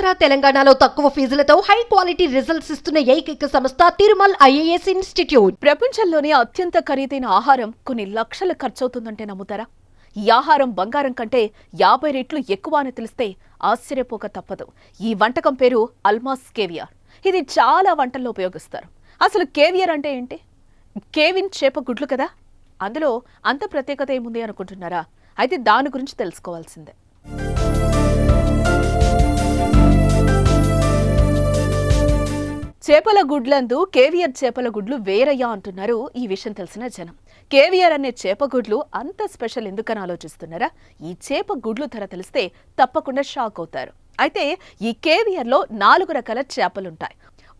ఆంధ్ర తెలంగాణలో తక్కువ ఫీజులతో high quality results ఇస్తున్న ఏకైక సంస్థ తిరుమల్ ఐఏఎస్ ఇన్స్టిట్యూట్. ప్రపంచంలోనే అత్యంత ఖరీదైన ఆహారం కొన్ని లక్షలు ఖర్చవుతుందంటే నమ్ముతారా? ఈ ఆహారం బంగారం కంటే 50 రెట్లు ఎక్కువ అని తెలిస్తే ఆశ్చర్యపోక తప్పదు. ఈ వంటకం పేరు అల్మాస్ కేవియర్. ఇది చాలా వంటల్లో ఉపయోగిస్తారు. అసలు కేవియర్ అంటే ఏంటి? కేవిన్ చేప గుడ్లు కదా, అందులో అంత ప్రత్యేకత ఏముంది అనుకుంటున్నారా? అయితే దాని గురించి తెలుసుకోవాల్సిందే. చేపల గుడ్లందు కేవియర్ చేపల గుడ్లు వేరయ్యా అంటున్నారు ఈ విషయం తెలిసిన జనం. కేవియర్ అనే చేప గుడ్లు అంత స్పెషల్ ఎందుకని ఆలోచిస్తున్నారా? ఈ చేప గుడ్లు ధర తెలిస్తే తప్పకుండా షాక్ అవుతారు. అయితే ఈ కేవియర్లో 4 రకాల చేపలుంటాయి.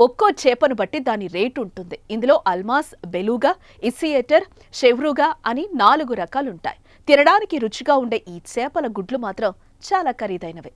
ఒక్కో చేపను బట్టి దాని రేటు ఉంటుంది. ఇందులో అల్మాస్, బెలుగా, ఇసియేటర్, షెవ్రుగా అని 4 రకాలుంటాయి. తినడానికి రుచిగా ఉండే ఈ చేపల గుడ్లు మాత్రం చాలా ఖరీదైనవే.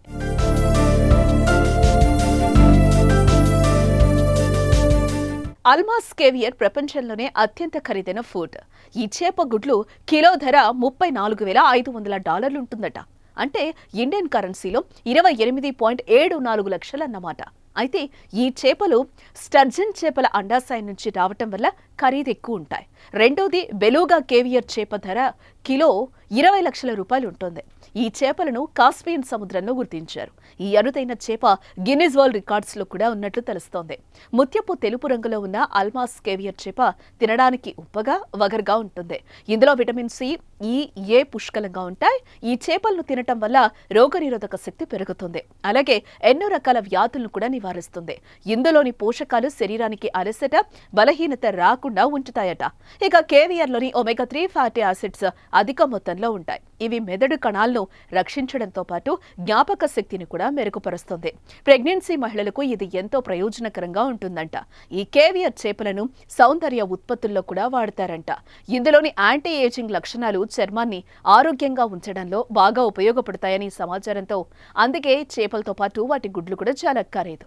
అల్మాస్ కేవియర్ ప్రపంచంలోనే అత్యంత ఖరీదైన ఫుడ్. ఈ చేప గుడ్లు కిలో ధర $34,500 ఉంటుందట. అంటే ఇండియన్ కరెన్సీలో 28.74 లక్షలు అన్నమాట. అయితే ఈ చేపలు స్టర్జన్ చేపల అండాశయం నుంచి రావటం వల్ల ఖరీదు ఎక్కువ ఉంటాయి. రెండోది బెలుగా కేవియర్ చేప ధర కిలో 20 లక్షల రూపాయలు ఉంటుంది. ఈ చేపలను కాస్పియన్ సముద్రంలో గుర్తించారు. ఈ అరుదైన చేప గిన్నిస్ వరల్డ్ రికార్డ్స్లో కూడా ఉన్నట్లు తెలుస్తోంది. ముత్యపు తెలుపు రంగులో ఉన్న అల్మాస్ కేవియర్ చేప తినడానికి ఉప్పగా, వగరుగా ఉంటుంది. ఇందులో విటమిన్ సి, ఈ, ఏ పుష్కలంగా ఉంటాయి. ఈ చేపలను తినటం వల్ల రోగనిరోధక శక్తి పెరుగుతుంది. అలాగే ఎన్నో రకాల వ్యాధులను కూడా నివారిస్తుంది. ఇందులోని పోషకాలు శరీరానికి అలసట, బలహీనత రాకుండా ఉంచుతాయట. ఇక కేవియర్లోని ఒమేగా 3 ఫ్యాటీ యాసిడ్స్ అధిక మొత్తంలో ఉంటాయి. ఇవి మెదడు కణాలను రక్షించడంతో పాటు జ్ఞాపక శక్తిని కూడా మెరుగుపరుస్తుంది. ప్రెగ్నెన్సీ మహిళలకు ఇది ఎంతో ప్రయోజనకరంగా ఉంటుందంట. ఈ కేవియర్ చేపలను సౌందర్య ఉత్పత్తుల్లో కూడా వాడతారంట. ఇందులోని యాంటీ ఏజింగ్ లక్షణాలు చర్మాన్ని ఆరోగ్యంగా ఉంచడంలో బాగా ఉపయోగపడతాయని సమాచారంతో అందుకే చేపలతో పాటు వాటి గుడ్లు కూడా చాలా ఖరీదు.